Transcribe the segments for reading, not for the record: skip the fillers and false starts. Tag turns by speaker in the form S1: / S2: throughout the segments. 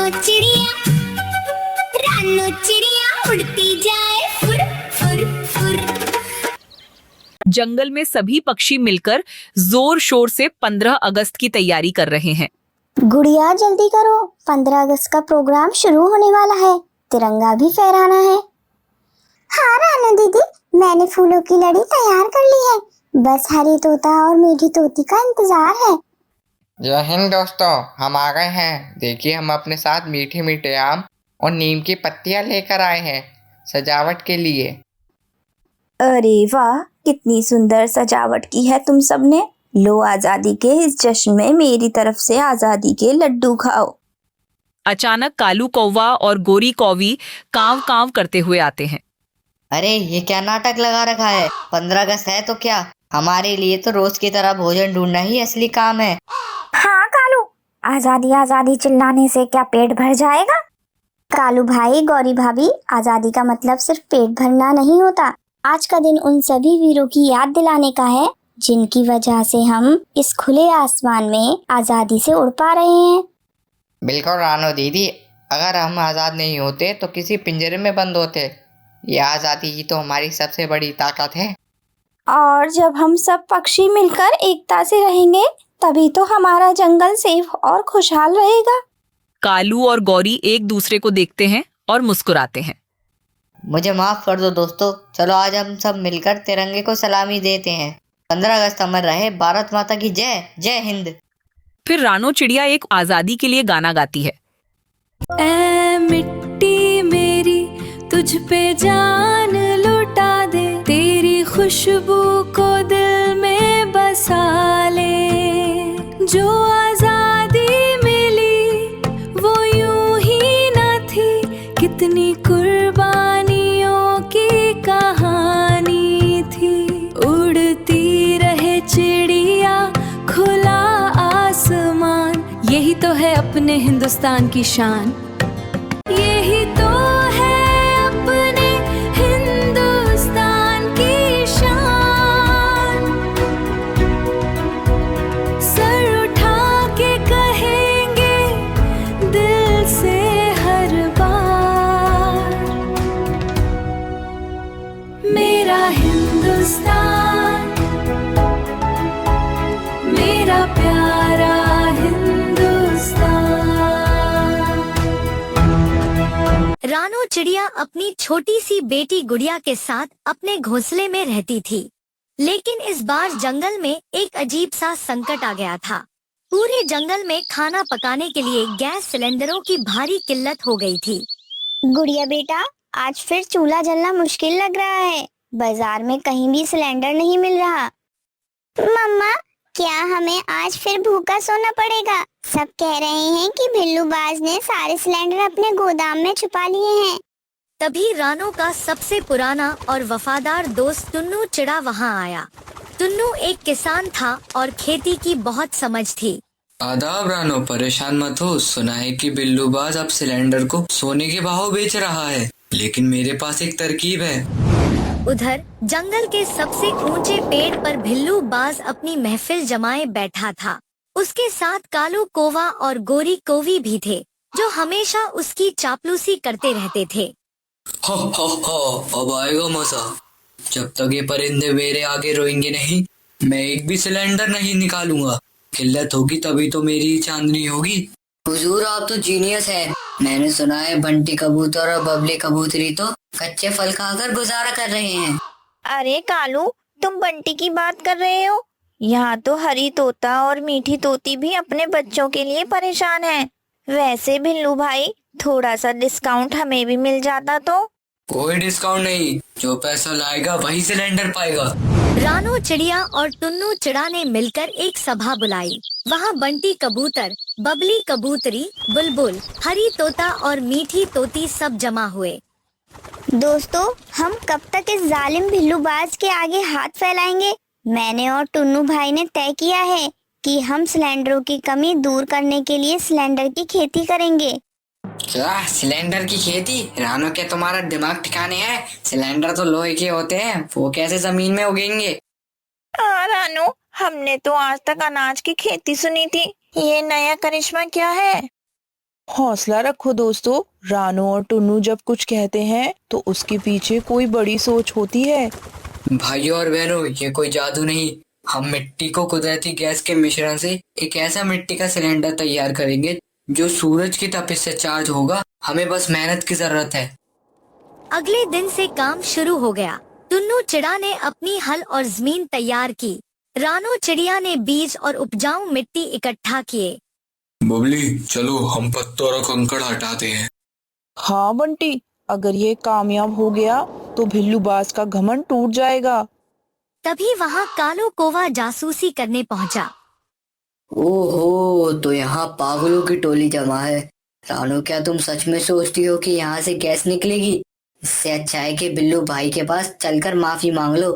S1: रानो चिड़िया उड़ती जाए फुर फुर फुर।
S2: जंगल में सभी पक्षी मिलकर जोर शोर से 15 अगस्त की तैयारी कर रहे हैं।
S3: गुड़िया जल्दी करो, 15 अगस्त का प्रोग्राम शुरू होने वाला है, तिरंगा भी फहराना है। हाँ रानू दीदी, मैंने फूलों की लड़ी तैयार कर ली है, बस हरी तोता और मीठी तोती का इंतजार है।
S4: जय हिंद दोस्तों, हम आ गए हैं। देखिए, हम अपने साथ मीठे मीठे आम और नीम की पत्तियां लेकर आए हैं सजावट के लिए।
S5: अरे वाह, कितनी सुंदर सजावट की है तुम सबने। लो, आजादी के इस जश्न में मेरी तरफ से आजादी के लड्डू खाओ।
S2: अचानक कालू कौवा और गोरी कौवी कांव कांव करते हुए आते हैं।
S6: अरे ये क्या नाटक लगा रखा है? 15 अगस्त है तो क्या, हमारे लिए तो रोज की तरह भोजन ढूंढना ही असली काम है।
S3: हाँ कालू, आजादी आजादी चिल्लाने से क्या पेट भर जाएगा? कालू भाई, गौरी भाभी, आजादी का मतलब सिर्फ पेट भरना नहीं होता। आज का दिन उन सभी वीरों की याद दिलाने का है जिनकी वजह से हम इस खुले आसमान में आजादी से उड़ पा रहे हैं।
S4: बिल्कुल रानो दीदी, अगर हम आज़ाद नहीं होते तो किसी पिंजरे में बंद होते। ये आज़ादी ही तो हमारी सबसे बड़ी ताकत है।
S5: और जब हम सब पक्षी मिलकर एकता से रहेंगे तभी तो हमारा जंगल सेफ और खुशहाल रहेगा।
S2: कालू और गौरी एक दूसरे को देखते हैं और मुस्कुराते हैं।
S6: मुझे माफ कर दो दोस्तों, चलो आज हम सब मिलकर तिरंगे को सलामी देते हैं। 15 अगस्त अमर रहे, भारत माता की जय, जय हिंद।
S2: फिर रानो चिड़िया एक आजादी के लिए गाना गाती है।
S7: ऐ मिट्टी मेरी, तुझ पे जान लुटा दे, तेरी खुशबू को दिल में बसा ले। जो आजादी मिली वो यूं ही न थी, कितनी कुर्बानियों की कहानी थी। उड़ती रहे चिड़िया, खुला आसमान, यही तो है अपने हिंदुस्तान की शान। यही तो है अपने हिंदुस्तान की शान। सर उठा के कहेंगे दिल से हर बार, मेरा हिंदुस्तान, मेरा प्यारा
S1: रानो चिड़िया अपनी छोटी सी बेटी गुड़िया के साथ अपने घोंसले में रहती थी, लेकिन इस बार जंगल में एक अजीब सा संकट आ गया था। पूरे जंगल में खाना पकाने के लिए गैस सिलेंडरों की भारी किल्लत हो गई थी।
S3: गुड़िया बेटा, आज फिर चूल्हा जलना मुश्किल लग रहा है, बाजार में कहीं भी सिलेंडर नहीं मिल रहा। मम्मा, क्या हमें आज फिर भूखा सोना पड़ेगा? सब कह रहे हैं कि बिल्लूबाज ने सारे सिलेंडर अपने गोदाम में छुपा लिए हैं।
S1: तभी रानो का सबसे पुराना और वफादार दोस्त टुन्नू चिड़ा वहाँ आया। टुन्नू एक किसान था और खेती की बहुत समझ थी।
S8: आदाब रानो, परेशान मत हो। सुना है कि बिल्लूबाज अब सिलेंडर को सोने के भाव बेच रहा है, लेकिन मेरे पास एक तरकीब है।
S1: उधर जंगल के सबसे ऊंचे पेड़ पर भिल्लू बाज अपनी महफिल जमाए बैठा था। उसके साथ कालू कौवा और गोरी कौवी भी थे, जो हमेशा उसकी चापलूसी करते रहते थे।
S8: हो अब आएगा मजा। जब तक ये परिंदे मेरे आगे रोएंगे नहीं, मैं एक भी सिलेंडर नहीं निकालूंगा। किल्लत होगी तभी तो मेरी चांदनी होगी।
S6: हुजूर, आप तो जीनियस हैं। मैंने सुना है बंटी कबूतर और बबली कबूतरी तो कच्चे फल खाकर गुजारा कर रहे हैं।
S5: अरे कालू, तुम बंटी की बात कर रहे हो? यहाँ तो हरी तोता और मीठी तोती भी अपने बच्चों के लिए परेशान है। वैसे बिल्लू भाई, थोड़ा सा डिस्काउंट हमें भी मिल जाता तो।
S8: कोई डिस्काउंट नहीं, जो पैसा लाएगा वही सिलेंडर पाएगा।
S1: रानो चिड़िया और टुन्नू चिड़ा ने मिलकर एक सभा बुलाई। वहाँ बंटी कबूतर, बबली कबूतरी, बुलबुल, हरी तोता और मीठी तोती सब जमा हुए।
S3: दोस्तों, हम कब तक इस जालिम बिल्लूबाज के आगे हाथ फैलाएंगे? मैंने और टुन्नू भाई ने तय किया है कि हम सिलेंडरों की कमी दूर करने के लिए सिलेंडर की खेती करेंगे।
S8: क्या सिलेंडर की खेती? रानो, क्या तुम्हारा दिमाग ठिकाने है? सिलेंडर तो लोहे के होते हैं, वो कैसे जमीन में उगेंगे?
S5: रानो, हमने तो आज तक अनाज की खेती सुनी थी, ये नया करिश्मा क्या है?
S9: हौसला रखो दोस्तों। रानू और टुन्नू जब कुछ कहते हैं तो उसके पीछे कोई बड़ी सोच होती है।
S8: भाइयों और बहनों, ये कोई जादू नहीं। हम मिट्टी को कुदरती गैस के मिश्रण से एक ऐसा मिट्टी का सिलेंडर तैयार करेंगे जो सूरज की तपिश से चार्ज होगा। हमें बस मेहनत की जरूरत है।
S1: अगले दिन से काम शुरू हो गया। टुन्नू चिड़ा ने अपनी हल और जमीन तैयार की। रानू चिड़िया ने बीज और उपजाऊ मिट्टी इकट्ठा किए।
S10: बबली, चलो हम पत्थर और कंकड़ हटाते हैं।
S9: हाँ बंटी, अगर ये कामयाब हो गया तो भिल्लूबाज का घमंड टूट जाएगा।
S1: तभी वहाँ कालू कौवा जासूसी करने पहुँचा।
S6: ओहो, तो यहाँ पागलों की टोली जमा है। रानू, क्या तुम सच में सोचती हो कि यहाँ से गैस निकलेगी? इससे अच्छा है कि बिल्लू भाई के पास चलकर माफी मांग लो।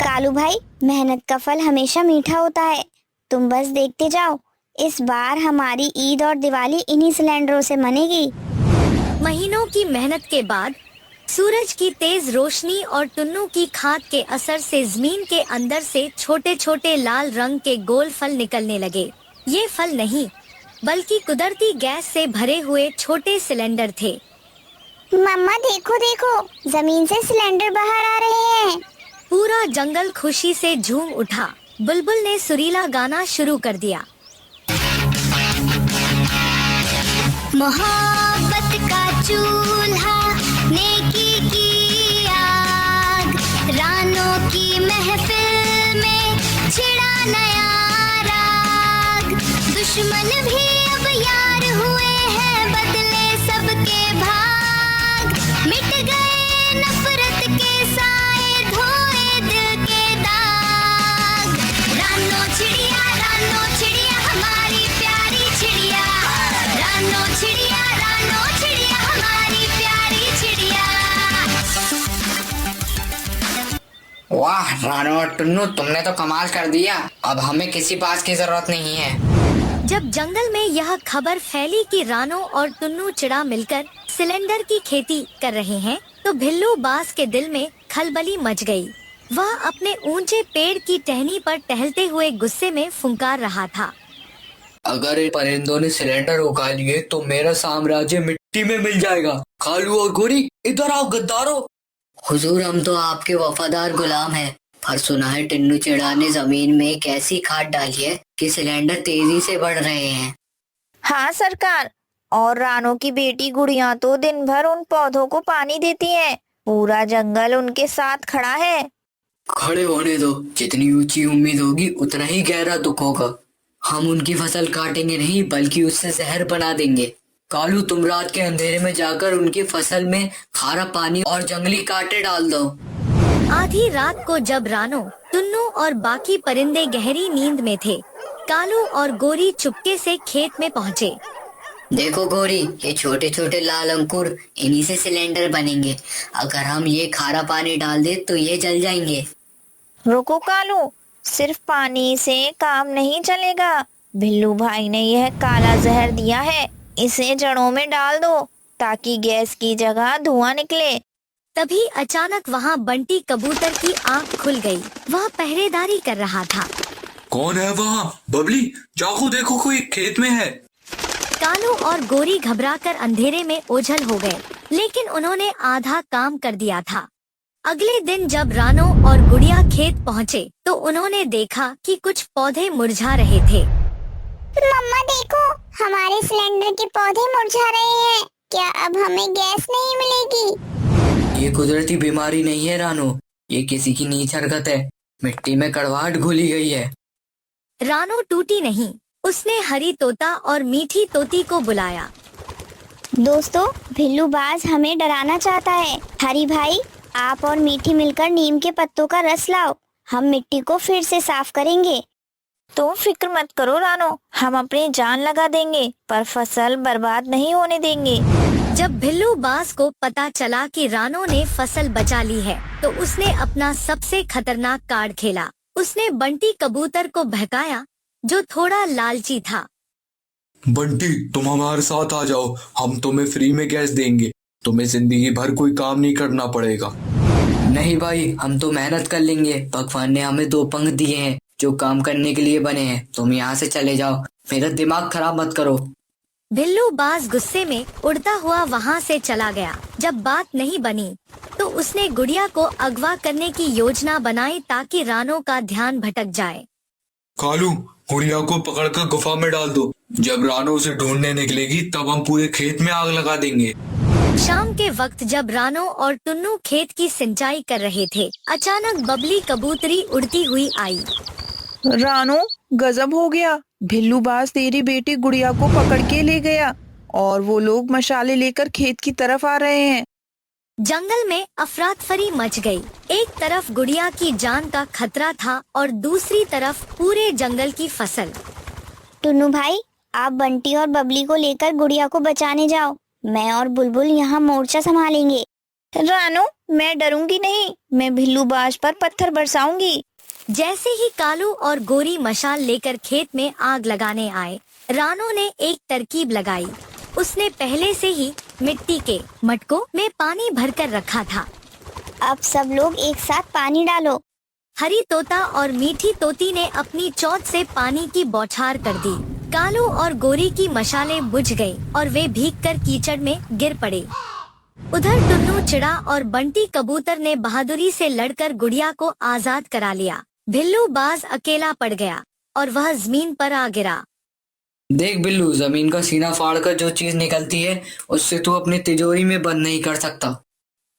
S3: कालू भाई, मेहनत का फल हमेशा मीठा होता है। तुम बस देखते जाओ, इस बार हमारी ईद और दिवाली इन्हीं सिलेंडरों से मनेगी।
S1: महीनों की मेहनत के बाद सूरज की तेज रोशनी और टुन्नू की खाद के असर से जमीन के अंदर से छोटे छोटे लाल रंग के गोल फल निकलने लगे। ये फल नहीं, बल्कि कुदरती गैस से भरे हुए छोटे सिलेंडर थे।
S3: मम्मा देखो देखो, जमीन से सिलेंडर बाहर आ रहे हैं।
S1: पूरा जंगल खुशी से झूम उठा। बुलबुल ने सुरीला गाना शुरू कर दिया।
S3: मोहब्बत का चूल्हा, नेकी की आग, रानों की महफिल में छिड़ा नया राग। दुश्मन भी अब यार हुए हैं, बदले सबके भाग। मिट गए नफरत के साए, धोए दिल के दाग। रानो चिड़िया हमारी प्यारी चिड़िया। रानो चिड़िया हमारी प्यारी चिड़िया।
S6: वाह रानू और टुन्नू, तुमने तो कमाल कर दिया। अब हमें किसी बात की जरूरत नहीं है।
S1: जब जंगल में यह खबर फैली कि रानू और टुन्नू चिड़ा मिलकर सिलेंडर की खेती कर रहे हैं, तो भिल्लू बाज के दिल में खलबली मच गई। वह अपने ऊंचे पेड़ की टहनी पर टहलते हुए गुस्से में फुंकार रहा था।
S8: अगर इन परिंदों ने सिलेंडर उगा लिए तो मेरा साम्राज्य मिट्टी में मिल जाएगा। कालू और गोरी, इधर आओ गद्दारों।
S6: हुजूर, हम तो आपके वफादार गुलाम हैं, पर सुना है टिन्नू चिड़ा ने जमीन में एक ऐसी खाद डाली है कि सिलेंडर तेजी से बढ़ रहे हैं।
S5: हाँ सरकार, और रानू की बेटी गुड़िया तो दिन भर उन पौधों को पानी देती है। पूरा जंगल उनके साथ खड़ा है।
S8: खड़े होने दो। जितनी ऊंची उम्मीद होगी उतना ही गहरा दुख होगा। हम उनकी फसल काटेंगे नहीं, बल्कि उससे जहर बना देंगे। कालू, तुम रात के अंधेरे में जाकर उनकी फसल में खारा पानी और जंगली कांटे डाल दो।
S1: आधी रात को जब रानू, टुन्नू और बाकी परिंदे गहरी नींद में थे, कालू और गोरी चुपके से खेत में पहुँचे।
S6: देखो गोरी, ये छोटे छोटे लाल अंकुर, इन्हीं से सिलेंडर बनेंगे। अगर हम ये खारा पानी डाल दे तो ये जल जाएंगे।
S5: रुको कालू, सिर्फ पानी से काम नहीं चलेगा। भिल्लू भाई ने यह काला जहर दिया है, इसे जड़ों में डाल दो ताकि गैस की जगह धुआं निकले।
S1: तभी अचानक वहाँ बंटी कबूतर की आँख खुल गई। वह पहरेदारी कर रहा था।
S10: कौन है वहाँ? बबली, जाओ देखो, कोई खेत में है।
S1: कालू और गोरी घबराकर अंधेरे में ओझल हो गए, लेकिन उन्होंने आधा काम कर दिया था। अगले दिन जब रानू और गुड़िया खेत पहुँचे, तो उन्होंने देखा कि कुछ पौधे मुरझा रहे थे।
S3: मम्मा देखो, हमारे सिलेंडर के पौधे मुरझा रहे हैं। क्या अब हमें गैस नहीं मिलेगी?
S8: ये कुदरती बीमारी नहीं है रानू, ये किसी की नीच हरकत है। मिट्टी में कड़वाहट घुली गई है।
S1: रानू टूटी नहीं, उसने हरी तोता और मीठी तोती को बुलाया।
S3: दोस्तों, भिल्लू बाज हमें डराना चाहता है। हरी भाई, आप और मीठी मिलकर नीम के पत्तों का रस लाओ। हम मिट्टी को फिर से साफ करेंगे।
S5: तुम फिक्र मत करो रानो, हम अपनी जान लगा देंगे, पर फसल बर्बाद नहीं होने देंगे।
S1: जब भिल्लू बाज को पता चला कि रानू ने फसल बचा ली है, तो उसने अपना सबसे खतरनाक कार्ड खेला। उसने बंटी कबूतर को बहकाया, जो थोड़ा लालची था।
S10: बंटी, तुम हमारे साथ आ जाओ, हम तुम्हें फ्री में गैस देंगे। तुम्हें जिंदगी भर कोई काम नहीं करना पड़ेगा।
S8: नहीं भाई, हम तो मेहनत कर लेंगे। भगवान ने हमें 2 पंख दिए हैं जो काम करने के लिए बने हैं। तुम यहाँ से चले जाओ, मेरा दिमाग खराब मत करो।
S1: भिल्लू बाज गुस्से में उड़ता हुआ वहाँ से चला गया। जब बात नहीं बनी तो उसने गुड़िया को अगवा करने की योजना बनाई ताकि रानो का ध्यान भटक जाए।
S10: कालू, गुड़िया को पकड़कर गुफा में डाल दो। जब रानो उसे ढूंढने निकलेगी तब हम पूरे खेत में आग लगा देंगे।
S1: शाम के वक्त जब रानो और टुन्नू खेत की सिंचाई कर रहे थे, अचानक बबली कबूतरी उड़ती हुई आई।
S9: रानो, गजब हो गया, भिल्लूबाज तेरी बेटी गुड़िया को पकड़ के ले गया और वो लोग मशाले लेकर खेत की तरफ आ रहे हैं।
S1: जंगल में अफरातफरी मच गई। एक तरफ गुड़िया की जान का खतरा था और दूसरी तरफ पूरे जंगल की फसल।
S3: टुन्नू भाई, आप बंटी और बबली को लेकर गुड़िया को बचाने जाओ। मैं और बुलबुल यहाँ मोर्चा संभालेंगे।
S5: रानो, मैं डरूंगी नहीं, मैं भिल्लूबाज पर पत्थर बरसाऊंगी।
S1: जैसे ही कालू और गोरी मशाल लेकर खेत में आग लगाने आए, रानो ने एक तरकीब लगाई। उसने पहले से ही मिट्टी के मटकों में पानी भरकर रखा था।
S3: अब सब लोग एक साथ पानी डालो।
S1: हरी तोता और मीठी तोती ने अपनी चोंच से पानी की बौछार कर दी। कालू और गोरी की मशालें बुझ गई और वे भीगकर कीचड़ में गिर पड़े। उधर टुन्नू चिड़ा और बंटी कबूतर ने बहादुरी से लड़कर गुड़िया को आजाद करा लिया। भिल्लू बाज अकेला पड़ गया और वह जमीन पर आ गिरा।
S8: देख बिल्लू, जमीन का सीना फाड़कर जो चीज निकलती है उससे तू अपनी तिजोरी में बंद नहीं कर सकता।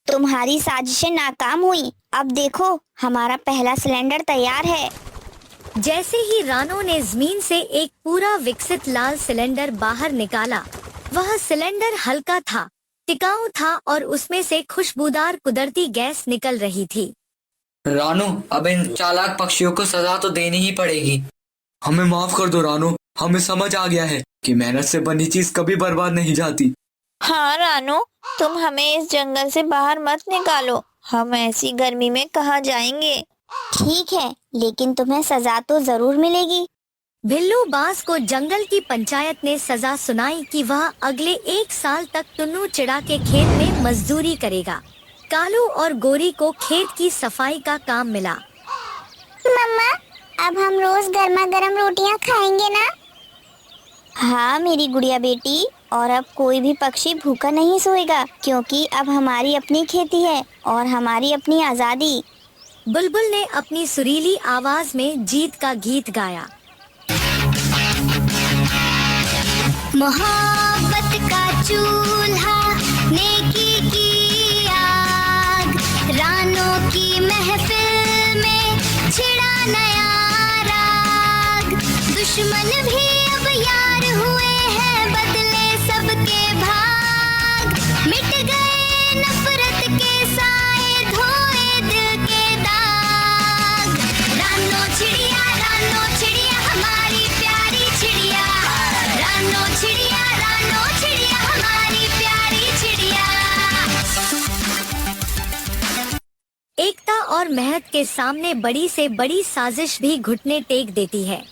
S3: तुम्हारी साजिशें नाकाम हुई। अब देखो, हमारा पहला सिलेंडर तैयार है।
S1: जैसे ही रानो ने जमीन से एक पूरा विकसित लाल सिलेंडर बाहर निकाला, वह सिलेंडर हल्का था, टिकाऊ था और उसमें से खुशबूदार कुदरती गैस निकल रही थी।
S8: रानो, अब इन चालाक पक्षियों को सजा तो देनी ही पड़ेगी।
S10: हमें माफ कर दो रानो, हमें समझ आ गया है कि मेहनत से बनी चीज कभी बर्बाद नहीं जाती।
S5: हाँ रानो, तुम हमें इस जंगल से बाहर मत निकालो, हम ऐसी गर्मी में कहाँ जाएंगे।
S3: ठीक है, लेकिन तुम्हें सजा तो जरूर मिलेगी।
S1: भिल्लू बाज को जंगल की पंचायत ने सजा सुनाई कि वह अगले 1 साल तक टुन्नू चिड़ा के खेत में मजदूरी करेगा। कालू और गोरी को खेत की सफाई का काम मिला।
S3: मम्मा, अब हम रोज गर्मा गर्म रोटियां खाएंगे ना? हाँ मेरी गुड़िया बेटी, और अब कोई भी पक्षी भूखा नहीं सोएगा, क्योंकि अब हमारी अपनी खेती है और हमारी अपनी आजादी।
S1: बुलबुल ने अपनी सुरीली आवाज में जीत का गीत गाया।
S3: मोहब्बत का चूल्हा, नेकी की आग, रानों की महफिल में छिड़ा नया राग। दुश्मन भी अब यार हुए हैं, बदले सबके भाग। मिट गए नफरत के साए, धोए दिल के दाग। रानो चिड़िया हमारी प्यारी चिड़िया। रानो चिड़िया हमारी प्यारी चिड़िया।
S1: एकता और मेहनत के सामने बड़ी से बड़ी साजिश भी घुटने टेक देती है।